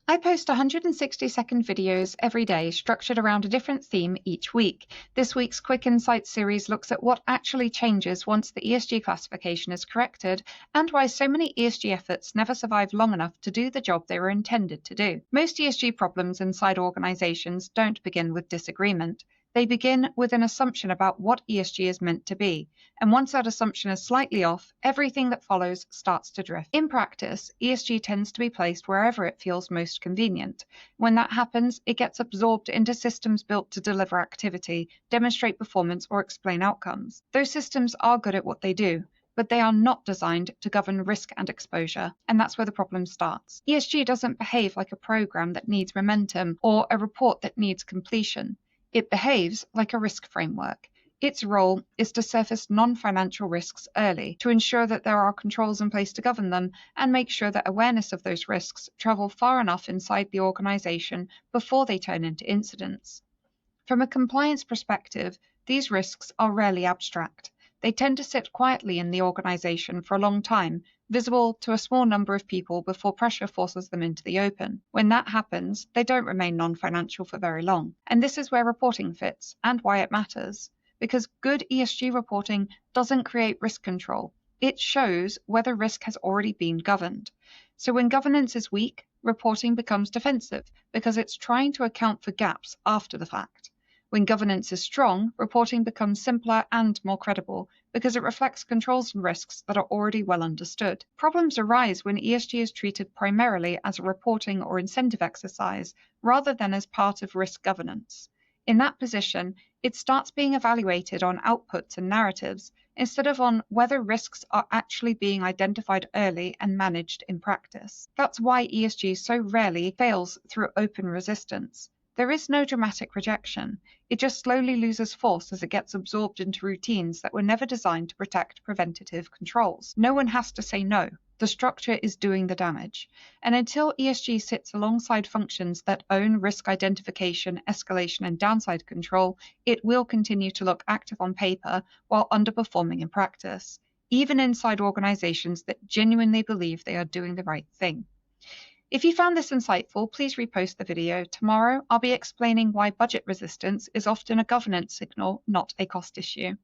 I post 160-second videos every day, structured around a different theme each week. This week's Quick Insights series looks at what actually changes once the ESG classification is corrected, and why so many ESG efforts never survive long enough to do the job they were intended to do. Most ESG problems inside organizations don't begin with disagreement. They begin with an assumption about what ESG is meant to be, and once that assumption is slightly off, everything that follows starts to drift. In practice, ESG tends to be placed wherever it feels most convenient. When that happens, it gets absorbed into systems built to deliver activity, demonstrate performance, or explain outcomes. Those systems are good at what they do, but they are not designed to govern risk and exposure, and that's where the problem starts. ESG doesn't behave like a program that needs momentum or a report that needs completion. It behaves like a risk framework. Its role is to surface non-financial risks early, to ensure that there are controls in place to govern them, and make sure that awareness of those risks travel far enough inside the organization before they turn into incidents. From a compliance perspective, these risks are rarely abstract. They tend to sit quietly in the organization for a long time, visible to a small number of people before pressure forces them into the open. When that happens, they don't remain non-financial for very long. And this is where reporting fits, and why it matters. Because good ESG reporting doesn't create risk control. It shows whether risk has already been governed. So when governance is weak, reporting becomes defensive, because it's trying to account for gaps after the fact. When governance is strong, reporting becomes simpler and more credible because it reflects controls and risks that are already well understood. Problems arise when ESG is treated primarily as a reporting or incentive exercise rather than as part of risk governance. In that position, it starts being evaluated on outputs and narratives instead of on whether risks are actually being identified early and managed in practice. That's why ESG so rarely fails through open resistance. There is no dramatic rejection. It just slowly loses force as it gets absorbed into routines that were never designed to protect preventative controls. No one has to say no. The structure is doing the damage. And until ESG sits alongside functions that own risk identification, escalation, and downside control, it will continue to look active on paper while underperforming in practice, even inside organizations that genuinely believe they are doing the right thing. If you found this insightful, please repost the video. Tomorrow, I'll be explaining why budget resistance is often a governance signal, not a cost issue.